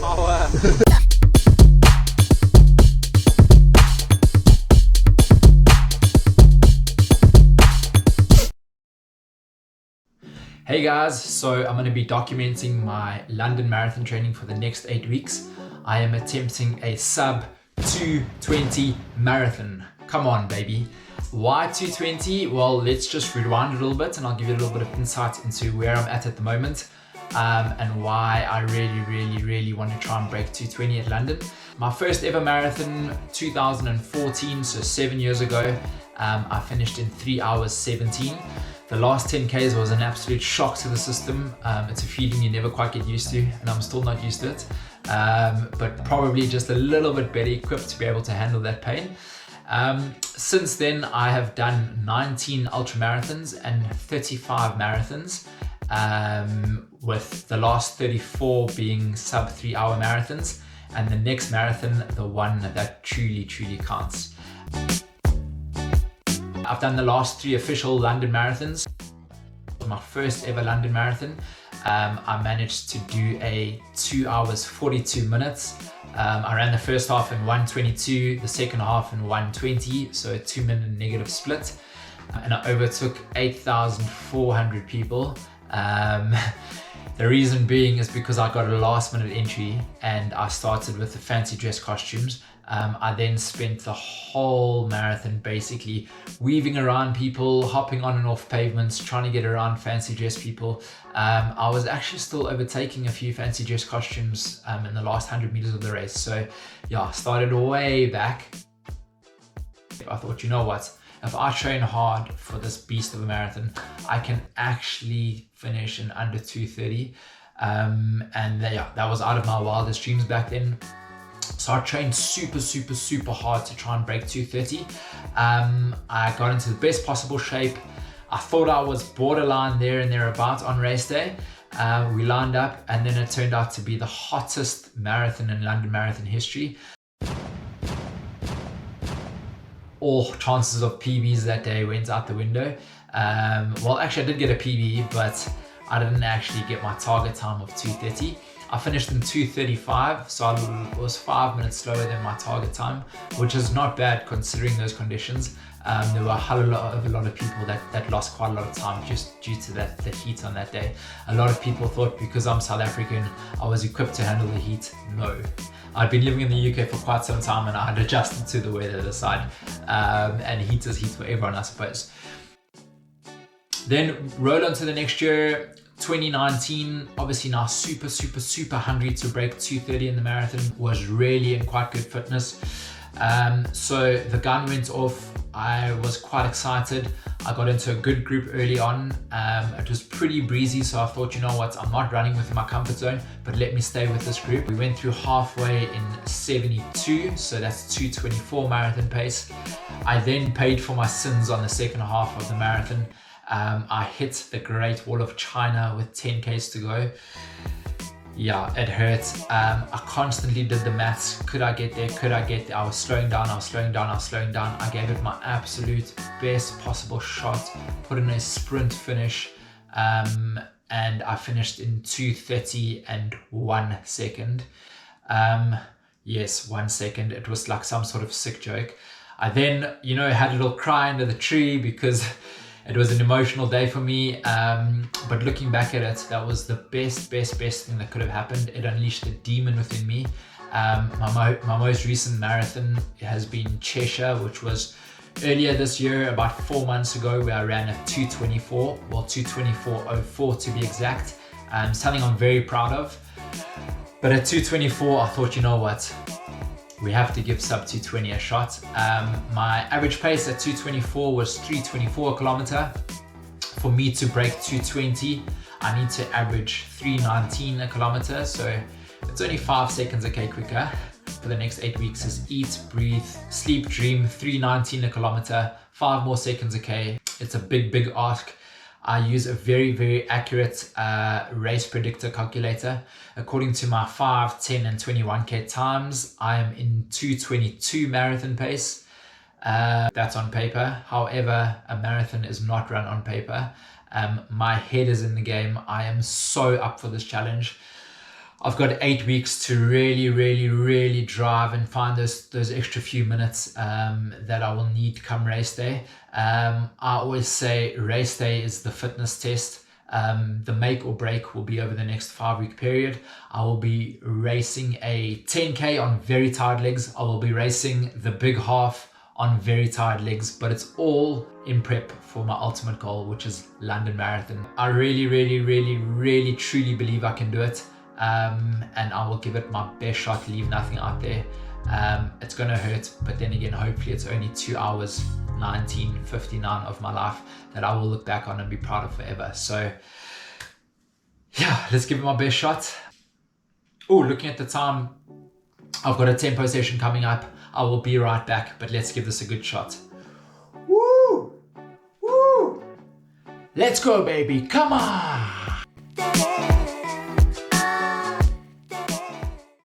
Power. Hey guys, so I'm going to be documenting my London Marathon training for the next 8 weeks. I am attempting a sub 220 marathon. Come on, baby. Why 220? Well, let's just rewind a little bit and I'll give you a little bit of insight into where I'm at the moment and why I really want to try and break 220 at London. My first ever marathon, 2014, so 7 years ago, I finished in 3 hours 17. The last 10Ks was an absolute shock to the system. It's a feeling you never quite get used to, and I'm still not used to it, but probably just a little bit better equipped to be able to handle that pain. Since then, I have done 19 ultra marathons and 35 marathons, with the last 34 being sub 3 hour marathons, and the next marathon, the one that truly counts. I've done the last 3 official London marathons. My first ever London marathon, I managed to do a 2 hours 42 minutes. I ran the first half in 1:22, the second half in 1:20, so a 2-minute negative split, and I overtook 8,400 people. The reason being is because I got a last minute entry and I started with the fancy dress costumes. I then spent the whole marathon basically weaving around people, hopping on and off pavements, trying to get around fancy dress people. I was actually still overtaking a few fancy dress costumes in the last 100 meters of the race. So yeah, I started way back. I thought, you know what? If I train hard for this beast of a marathon, I can actually finish in under 2:30. And yeah, that was out of my wildest dreams back then. So I trained super hard to try and break 2:30. I got into the best possible shape. I thought I was borderline there and thereabouts on race day. We lined up and then it turned out to be the hottest marathon in London Marathon history. All chances of PBs that day went out the window. Well, actually I did get a PB, but I didn't actually get my target time of 2:30. I finished in 2:35, so I was 5 minutes slower than my target time, which is not bad considering those conditions. There were a lot of people that lost quite a lot of time just due to the heat on that day. A lot of people thought because I'm South African, I was equipped to handle the heat. No. I'd been living in the UK for quite some time and I had adjusted to the weather this side. And heat is heat for everyone, I suppose. Then roll on to the next year, 2019, obviously now super hungry to break 2:30 in the marathon, was really in quite good fitness. So the gun went off. I was quite excited. I got into a good group early on. It was pretty breezy, so I thought, you know what, I'm not running within my comfort zone, but let me stay with this group. We went through halfway in 72, so that's 2:24 marathon pace. I then paid for my sins on the second half of the marathon. I hit the Great Wall of China with 10Ks to go. Yeah, it hurt. I constantly did the maths. Could I get there? Could I get there? I was slowing down. I gave it my absolute best possible shot, put in a sprint finish, and I finished in 2:30 and 1 second. Yes, 1 second. It was like some sort of sick joke. I then, had a little cry under the tree because it was an emotional day for me, but looking back at it, that was the best thing that could have happened. It unleashed the demon within me. My most recent marathon has been Cheshire, which was earlier this year, about 4 months ago, where I ran at 2:24, well 2:24.04 to be exact. Something I'm very proud of. But at 2:24, I thought, you know what? We have to give sub 220 a shot. My average pace at 2:24 was 3:24 a kilometer. For me to break 220, I need to average 3:19 a kilometer. So it's only 5 seconds a K quicker. For the next 8 weeks is eat, breathe, sleep, dream, 3:19 a kilometer, 5 more seconds a K. It's a big ask. I use a very accurate race predictor calculator. According to my 5, 10 and 21K times, I am in 2:22 marathon pace. That's on paper. However, a marathon is not run on paper. My head is in the game. I am so up for this challenge. I've got 8 weeks to really drive and find those extra few minutes that I will need come race day. I always say race day is the fitness test. The make or break will be over the next 5-week period. I will be racing a 10K on very tired legs. I will be racing the big half on very tired legs, but it's all in prep for my ultimate goal, which is London Marathon. I really truly believe I can do it. And I will give it my best shot, leave nothing out there. It's gonna hurt, but then again, hopefully it's only 2 hours 19:59 of my life that I will look back on and be proud of forever. So yeah, let's give it my best shot. Oh, looking at the time, I've got a tempo session coming up. I will be right back, but let's give this a good shot. Woo! Let's go, baby, come on!